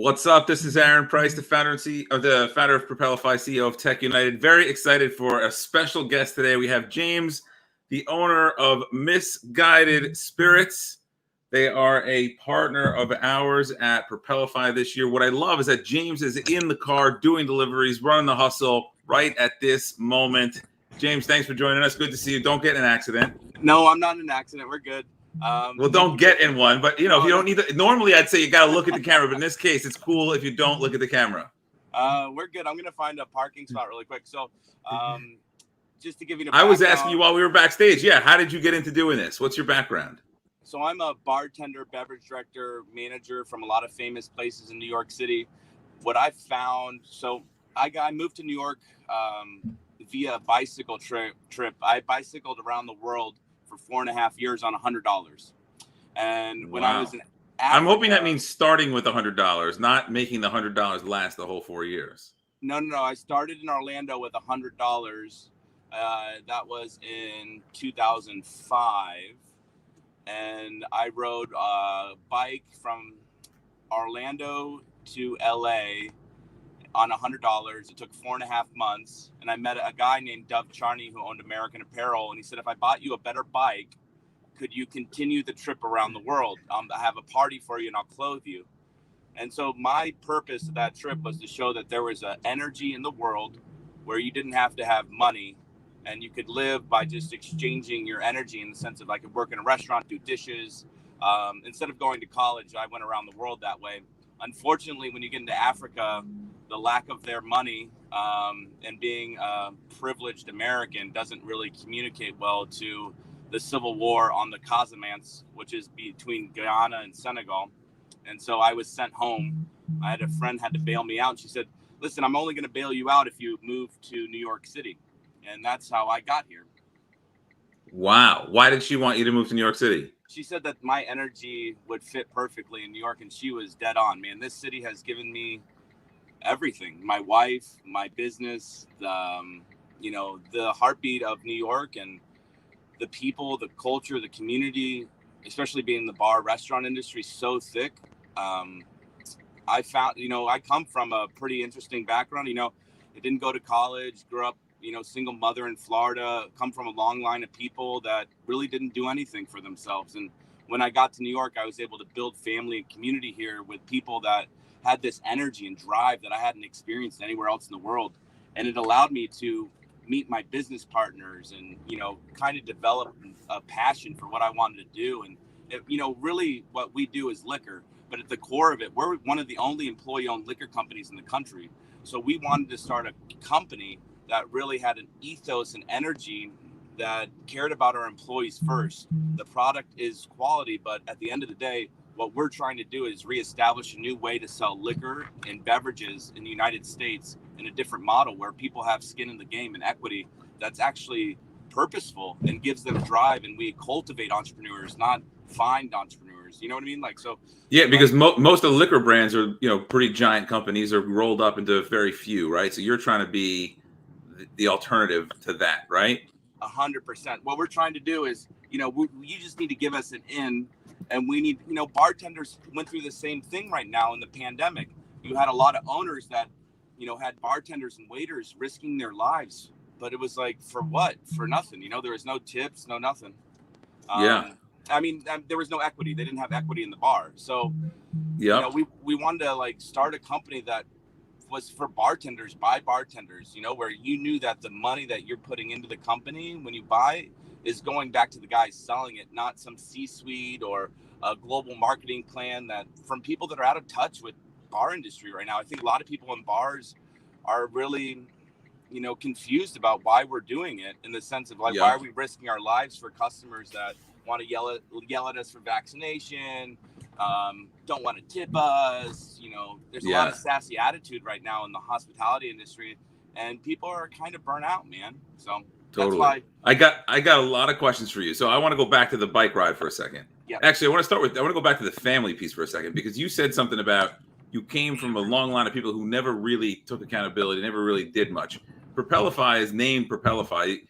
What's up? This is Aaron Price, the founder of Propelify, CEO of Tech United. Very excited for a special guest today. We have James, the owner of Misguided Spirits. They are a partner of ours at Propelify this year. What I love is that James is in the car doing deliveries, running the hustle right at this moment. James, thanks for joining us. Good to see you. Don't get in an accident. No, I'm not in an accident. We're good. Well, don't get in one, but if you don't need to, normally I'd say you got to look at the camera, but in this case, it's cool if you don't look at the camera. We're good. I'm going to find a parking spot really quick. So, just to give you I was asking you while we were backstage. Yeah. How did you get into doing this? What's your background? So I'm a bartender, beverage director, manager from a lot of famous places in New York City. What I found, so I moved to New York via a bicycle trip. I bicycled around the world for 4.5 years on $100. And when I was in Africa, I'm hoping that means starting with $100, not making the $100 last the whole 4 years. No. I started in Orlando with $100. That was in 2005. And I rode a bike from Orlando to LA on $100. It took 4.5 months. And I met a guy named Dov Charney who owned American Apparel. And he said, if I bought you a better bike, could you continue the trip around the world? I have a party for you and I'll clothe you. And so my purpose of that trip was to show that there was an energy in the world where you didn't have to have money and you could live by just exchanging your energy, in the sense of I could work in a restaurant, do dishes. Instead of going to college, I went around the world that way. Unfortunately, when you get into Africa, the lack of their money and being a privileged American doesn't really communicate well to the civil war on the Casamance, which is between Guyana and Senegal. And so I was sent home. I had a friend had to bail me out. And she said, listen, I'm only going to bail you out if you move to New York City. And that's how I got here. Wow. Why did she want you to move to New York City? She said that my energy would fit perfectly in New York, and she was dead on, man. This city has given me everything. My wife, my business, the heartbeat of New York, and the people, the culture, the community, especially being in the bar restaurant industry, so thick. I found, I come from a pretty interesting background. I didn't go to college, grew up, single mother in Florida, come from a long line of people that really didn't do anything for themselves. And when I got to New York, I was able to build family and community here with people that had this energy and drive that I hadn't experienced anywhere else in the world. And it allowed me to meet my business partners and, kind of develop a passion for what I wanted to do. And, really what we do is liquor, but at the core of it, we're one of the only employee-owned liquor companies in the country. So we wanted to start a company that really had an ethos and energy that cared about our employees first. The product is quality, but at the end of the day, what we're trying to do is reestablish a new way to sell liquor and beverages in the United States in a different model where people have skin in the game and equity that's actually purposeful and gives them drive. And we cultivate entrepreneurs, not find entrepreneurs. You know what I mean? Yeah, because most of the liquor brands are, pretty giant companies are rolled up into very few, right? So you're trying to be the alternative to that, right? 100%. What we're trying to do is, you just need to give us an in, and we need, bartenders went through the same thing right now in the pandemic. You had a lot of owners that, had bartenders and waiters risking their lives, but it was like, for what? For nothing. There was no tips, no nothing. There was no equity. They didn't have equity in the bar. So, we wanted to start a company that was for bartenders, by bartenders, where you knew that the money that you're putting into the company when you buy is going back to the guys selling it, not some C-suite or a global marketing plan that from people that are out of touch with bar industry right now. I think a lot of people in bars are really, confused about why we're doing it, in the sense of why are we risking our lives for customers that want to yell at us for vaccination, don't want to tip us. There's a lot of sassy attitude right now in the hospitality industry, and people are kind of burnt out, man. So totally. That's why I got a lot of questions for you. So I want to go back to the bike ride for a second. Yeah. Actually, I want to go back to the family piece for a second, because you said something about you came from a long line of people who never really took accountability, never really did much. Propelify is named Propelify.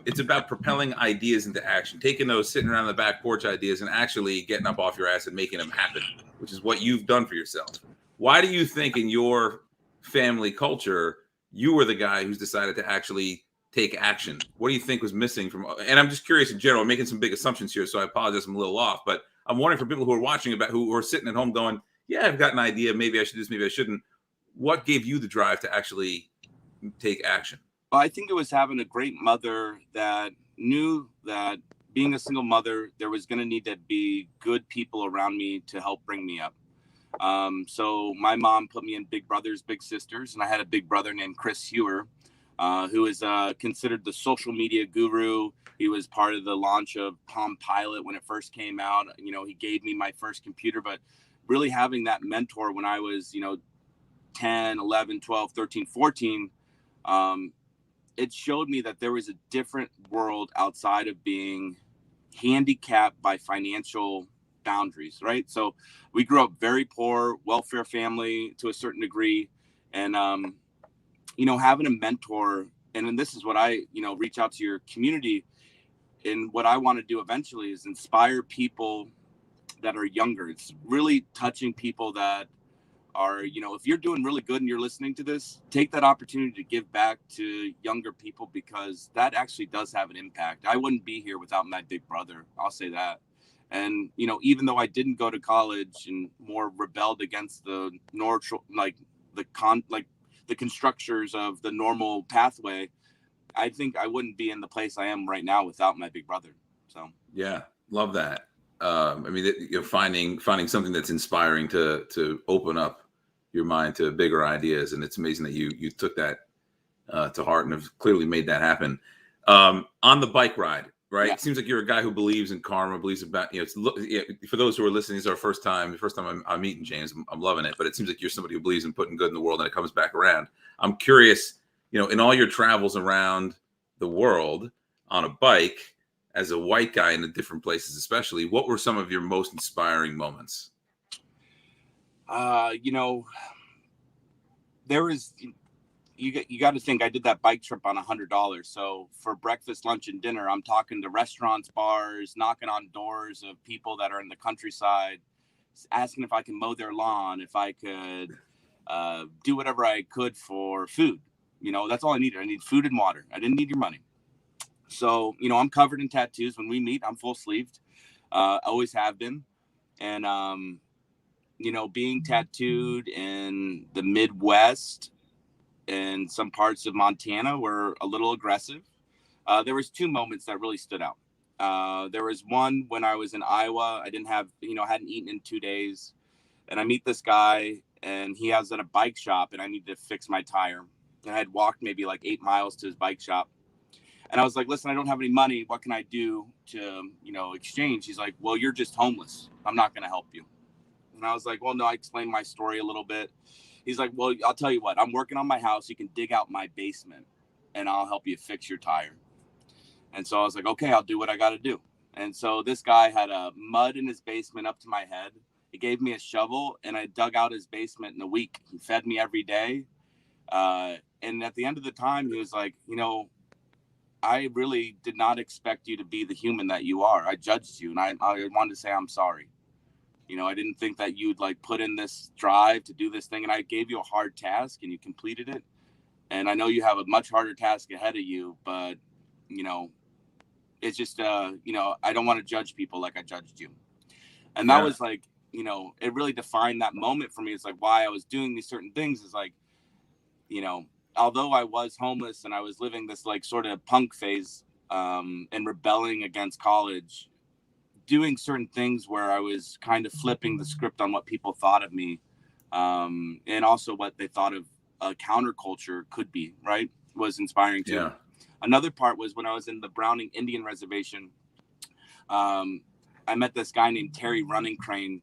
It's about propelling ideas into action, taking those sitting around the back porch ideas and actually getting up off your ass and making them happen, which is what you've done for yourself. Why do you think in your family culture, you were the guy who's decided to actually take action? What do you think was missing from, and I'm just curious in general, I'm making some big assumptions here, so I apologize, I'm a little off, but I'm wondering for people who are watching about, who are sitting at home going, yeah, I've got an idea. Maybe I should do this, maybe I shouldn't. What gave you the drive to actually take action? Well, I think it was having a great mother that knew that being a single mother, there was going to need to be good people around me to help bring me up. So my mom put me in Big Brothers, Big Sisters, and I had a big brother named Chris Hewer, who is considered the social media guru. He was part of the launch of Palm Pilot when it first came out. You know, he gave me my first computer, but really having that mentor when I was, 10, 11, 12, 13, 14, it showed me that there was a different world outside of being handicapped by financial boundaries, right? So we grew up very poor, welfare family to a certain degree. And, having a mentor, and then this is what I, reach out to your community. And what I want to do eventually is inspire people that are younger. It's really touching people that are, if you're doing really good and you're listening to this, take that opportunity to give back to younger people, because that actually does have an impact. I wouldn't be here without my big brother. I'll say that. And, even though I didn't go to college and more rebelled against the the constructors of the normal pathway, I think I wouldn't be in the place I am right now without my big brother. So, yeah, love that. Finding something that's inspiring to open up your mind to bigger ideas, and it's amazing that you took that to heart and have clearly made that happen. On the bike ride, right? Yeah. It seems like you're a guy who believes in karma, believes about, for those who are listening, this is our first time I'm meeting James. I'm loving it, but it seems like you're somebody who believes in putting good in the world and it comes back around. I'm curious, in all your travels around the world on a bike, as a white guy in the different places, especially, what were some of your most inspiring moments? There was, you got to think I did that bike trip on $100. So for breakfast, lunch, and dinner, I'm talking to restaurants, bars, knocking on doors of people that are in the countryside, asking if I can mow their lawn, if I could do whatever I could for food. That's all I needed. I need food and water. I didn't need your money. So, I'm covered in tattoos. When we meet, I'm full sleeved. Always have been. And, being tattooed in the Midwest and some parts of Montana were a little aggressive. There was two moments that really stood out. There was one when I was in Iowa. I didn't have, hadn't eaten in 2 days. And I meet this guy, and he has at a bike shop, and I needed to fix my tire. And I had walked maybe like 8 miles to his bike shop. And I was like, listen, I don't have any money. What can I do to, exchange? He's like, well, you're just homeless. I'm not going to help you. And I was like, well, no, I explained my story a little bit. He's like, well, I'll tell you what, I'm working on my house. You can dig out my basement and I'll help you fix your tire. And so I was like, okay, I'll do what I got to do. And so this guy had a mud in his basement up to my head. He gave me a shovel and I dug out his basement in a week. He fed me every day. And at the end of the time, he was like, I really did not expect you to be the human that you are. I judged you, and I wanted to say I'm sorry. I didn't think that you'd put in this drive to do this thing, and I gave you a hard task, and you completed it. And I know you have a much harder task ahead of you, but it's just I don't want to judge people like I judged you. And that was it really defined that moment for me. It's like why I was doing these certain things is although I was homeless and I was living this sort of punk phase and rebelling against college, doing certain things where I was kind of flipping the script on what people thought of me and also what they thought of a counterculture could be, right, was inspiring too. Yeah. Another part was when I was in the Browning Indian Reservation, I met this guy named Terry Running Crane.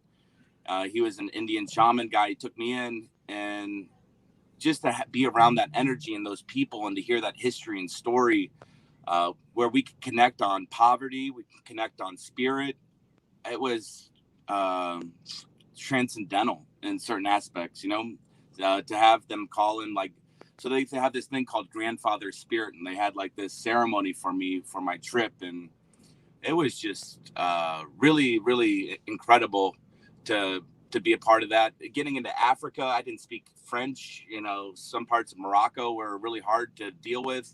He was an Indian shaman guy. He took me in, and just to be around that energy and those people and to hear that history and story where we could connect on poverty, we can connect on spirit. It was transcendental in certain aspects, to have them call in so they have this thing called grandfather spirit, and they had this ceremony for me for my trip. And it was just really, really incredible to to be a part of that. Getting into Africa, I didn't speak French. Some parts of Morocco were really hard to deal with.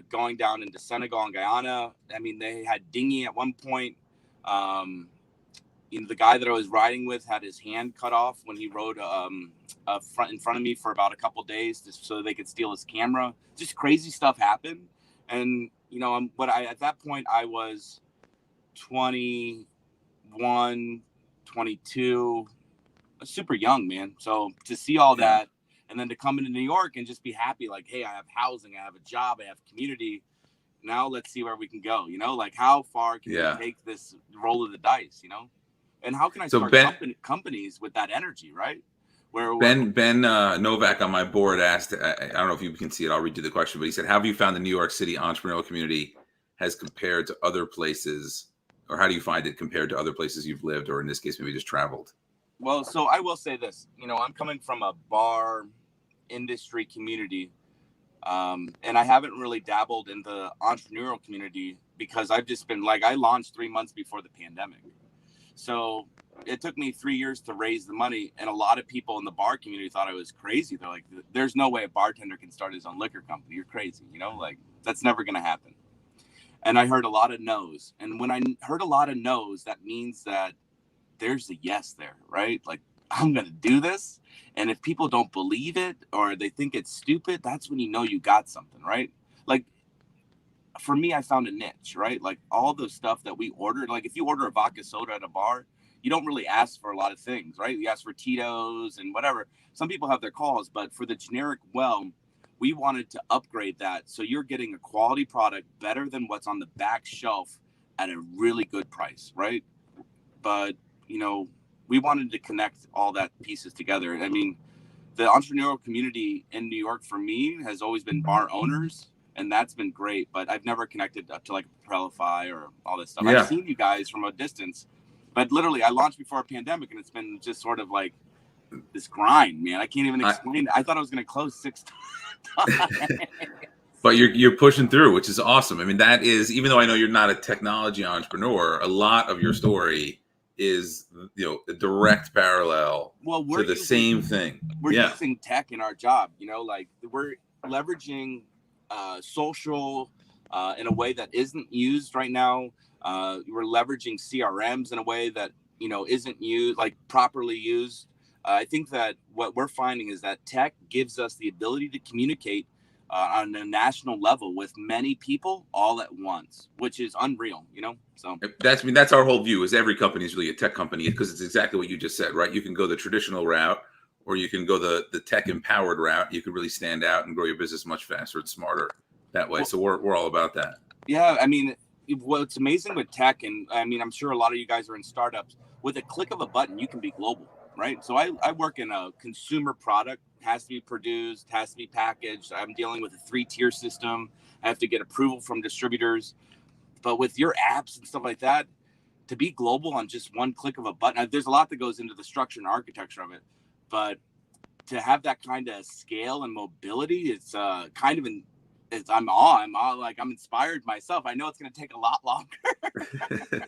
Going down into Senegal and Guyana, I mean, they had dinghy at one point. The guy that I was riding with had his hand cut off when he rode in front of me for about a couple days, just so they could steal his camera. Just crazy stuff happened. And at that point I was 21, 22, super young, man. So to see all that, and then to come into New York and just be happy, like, hey, I have housing, I have a job, I have community. Now let's see where we can go. Like, how far can we take this roll of the dice? And how can I start companies with that energy, right? Ben Novak on my board asked, I don't know if you can see it, I'll read you the question, but he said, how have you found the New York City entrepreneurial community has compared to other places, or how do you find it compared to other places you've lived, or in this case, maybe just traveled? Well, so I will say this, I'm coming from a bar industry community, and I haven't really dabbled in the entrepreneurial community because I've just been I launched 3 months before the pandemic. So it took me 3 years to raise the money. And a lot of people in the bar community thought I was crazy. They're like, there's no way a bartender can start his own liquor company. You're crazy. That's never going to happen. And I heard a lot of no's. And when I heard a lot of no's, that means that there's a yes there, right? Like, I'm going to do this. And if people don't believe it or they think it's stupid, that's when you got something, right? Like, for me, I found a niche, right? Like, all the stuff that we ordered, like if you order a vodka soda at a bar, you don't really ask for a lot of things, right? You ask for Tito's and whatever. Some people have their calls, but for the generic we wanted to upgrade that. So you're getting a quality product better than what's on the back shelf at a really good price, right? But, we wanted to connect all that pieces together. I mean, the entrepreneurial community in New York for me has always been bar owners. And that's been great, but I've never connected up to like Propelify or all this stuff. I've seen you guys from a distance, but literally I launched before a pandemic, and it's been just sort of like this grind, man. I can't even explain it. I thought I was going to close 6 times. But you're pushing through, which is awesome. I mean, that is, even though I know you're not a technology entrepreneur, a lot of your story is, a direct parallel to the same thing. We're using tech in our job, we're leveraging social in a way that isn't used right now. We're leveraging CRMs in a way that isn't used, properly used. I think that what we're finding is that tech gives us the ability to communicate on a national level with many people all at once, which is unreal. So that's our whole view. Is every company is really a tech company, because it's exactly what you just said, right? You can go the traditional route, or you can go the tech empowered route. You can really stand out and grow your business much faster and smarter that way. So we're all about that. Yeah. I mean, what's amazing with tech, and I mean, I'm sure a lot of you guys are in startups, with a click of a button, you can be global, right? So I work in a consumer product, has to be produced, has to be packaged. I'm dealing with a 3-tier system. I have to get approval from distributors. But with your apps and stuff like that, to be global on just one click of a button, there's a lot that goes into the structure and architecture of it. But to have that kind of scale and mobility, it's kind of I'm inspired myself. I know it's going to take a lot longer.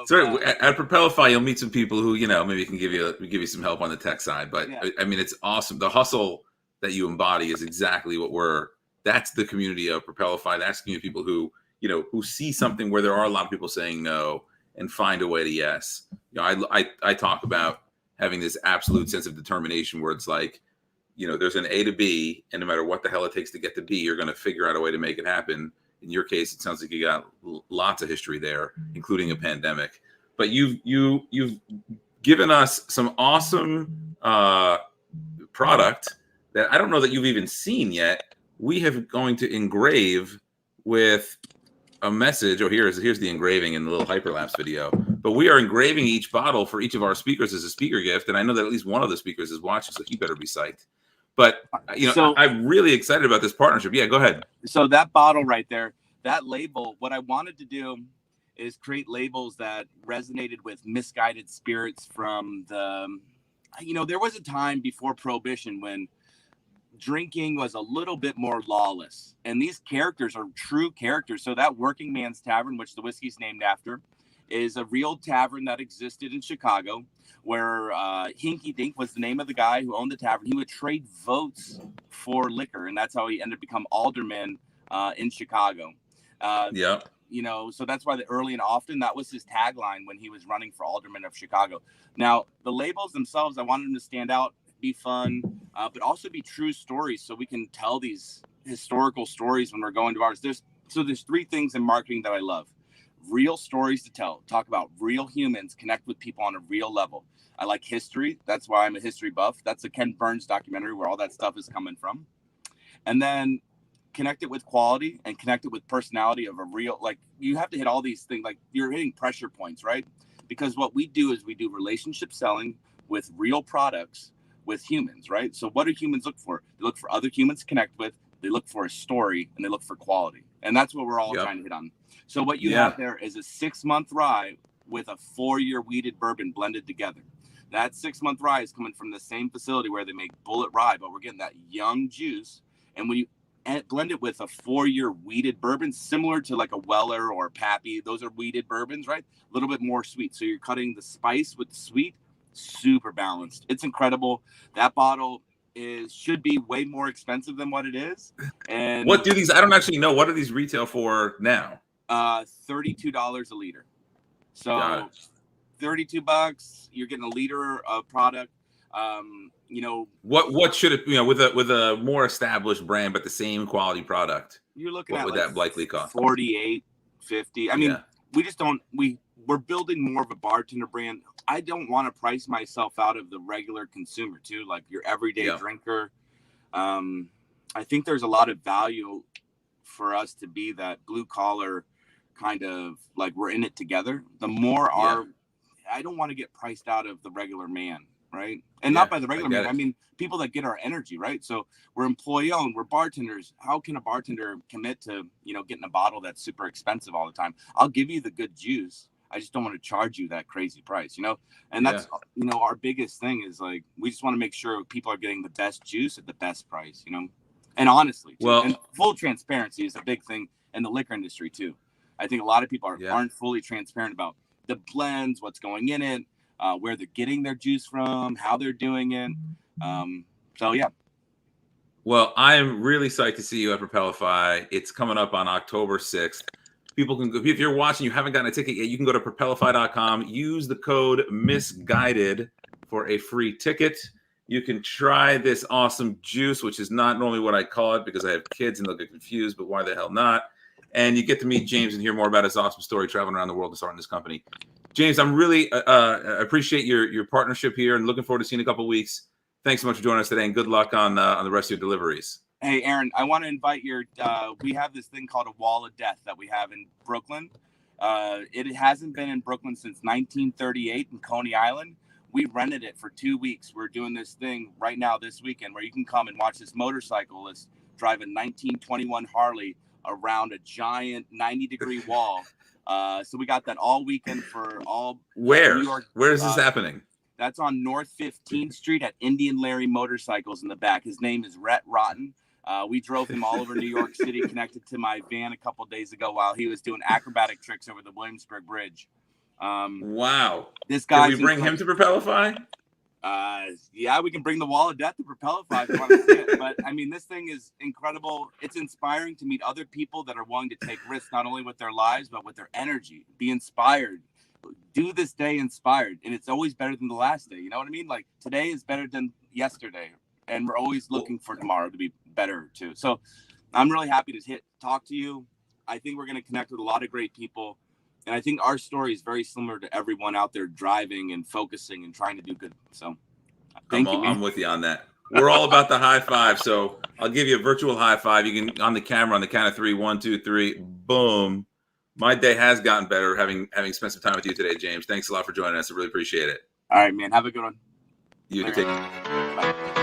So at Propelify, you'll meet some people who, maybe can give you some help on the tech side. But I mean, it's awesome. The hustle that you embody is exactly that's the community of Propelify. That's the community of people who see something where there are a lot of people saying no and find a way to yes. I talk about having this absolute sense of determination where it's like, there's an A to B, and no matter what the hell it takes to get to B, you're going to figure out a way to make it happen. In your case, it sounds like you got lots of history there, including a pandemic. But you've given us some awesome product that I don't know that you've even seen yet. We have going to engrave with a message. Oh, here's the engraving in the little hyperlapse video. But we are engraving each bottle for each of our speakers as a speaker gift, and I know that at least one of the speakers is watching, so he better be psyched. But I'm really excited about this partnership. Yeah, go ahead. So that bottle right there, that label, what I wanted to do is create labels that resonated with Misguided Spirits from there was a time before Prohibition when drinking was a little bit more lawless, and these characters are true characters. So that Working Man's Tavern, which the whiskey's named after, is a real tavern that existed in Chicago, where Hinky Dink was the name of the guy who owned the tavern. He would trade votes for liquor, and that's how he ended up become alderman in Chicago. Yeah. You know, so that's why the early and often, that was his tagline when he was running for alderman of Chicago. Now, the labels themselves, I wanted them to stand out, be fun, but also be true stories, so we can tell these historical stories when we're going to ours. There's three things in marketing that I love. Real stories to tell, talk about real humans, connect with people on a real level. I like history. That's why I'm a history buff. That's a Ken Burns documentary where all that stuff is coming from. And then connect it with quality and connect it with personality of a real, like, you have to hit all these things. Like, you're hitting pressure points, right? Because what we do is we do relationship selling with real products with humans, right? So what do humans look for? They look for other humans to connect with. They look for a story, and they look for quality. And that's what we're all trying to hit on. So what you have there is a 6-month rye with a 4-year weeded bourbon blended together. That 6-month rye is coming from the same facility where they make Bullet Rye, but we're getting that young juice. And when you blend it with a 4-year weeded bourbon, similar to like a Weller or Pappy, those are weeded bourbons, right? A little bit more sweet. So you're cutting the spice with the sweet, super balanced. It's incredible. That bottle should be way more expensive than what it is. And what do these? I don't actually know. What do these retail for now? $32 a liter. So $32, you're getting a liter of product. You know, what should it, you know, with a more established brand but the same quality product, you're looking what at would like that likely cost? $48, $50. I mean, we just don't, we're building more of a bartender brand. I don't want to price myself out of the regular consumer too, like your everyday drinker. I think there's a lot of value for us to be that blue collar kind of, like, we're in it together. The more I don't want to get priced out of the regular man, right? And not by the regular man, I mean people that get our energy, right? So we're employee owned, we're bartenders. How can a bartender commit to, you know, getting a bottle that's super expensive all the time? I'll give you the good juice, I just don't want to charge you that crazy price, you know? And that's, you know, our biggest thing is, like, we just want to make sure people are getting the best juice at the best price, you know? And honestly, too, and full transparency is a big thing in the liquor industry too. I think a lot of people aren't fully transparent about the blends, what's going in it, where they're getting their juice from, how they're doing it. So yeah. Well, I'm really psyched to see you at Propelify. It's coming up on October 6th. People can go, if you're watching, you haven't gotten a ticket yet, you can go to propelify.com, use the code Misguided for a free ticket. You can try this awesome juice, which is not normally what I call it because I have kids and they'll get confused, but why the hell not? And you get to meet James and hear more about his awesome story traveling around the world and starting this company. James, I'm really appreciate your partnership here and looking forward to seeing you in a couple of weeks. Thanks so much for joining us today, and good luck on the rest of your deliveries. Hey, Aaron, I want to invite we have this thing called a Wall of Death that we have in Brooklyn. It hasn't been in Brooklyn since 1938 in Coney Island. We rented it for 2 weeks. We're doing this thing right now this weekend where you can come and watch this motorcyclist drive a 1921 Harley around a giant 90-degree wall. So we got that all weekend for all New York. Where is this happening? That's on North 15th Street at Indian Larry Motorcycles in the back. His name is Rhett Rotten. We drove him all over New York City, connected to my van a couple days ago while he was doing acrobatic tricks over the Williamsburg Bridge. Wow. This guy. Can we bring him to Propelify? Yeah, we can bring the Wall of Death to Propelify if you want to see it. But I mean, this thing is incredible. It's inspiring to meet other people that are willing to take risks, not only with their lives, but with their energy. Be inspired. Do this day inspired. And it's always better than the last day. You know what I mean? Like, today is better than yesterday. And we're always looking for tomorrow to be better too. So I'm really happy to talk to you. I think we're going to connect with a lot of great people. And I think our story is very similar to everyone out there driving and focusing and trying to do good. So thank you, man. I'm with you on that. We're all about the high five. So I'll give you a virtual high five. You can, on the camera, on the count of three, 1, 2, 3, boom. My day has gotten better having spent some time with you today, James. Thanks a lot for joining us. I really appreciate it. All right, man. Have a good one. You too. Bye.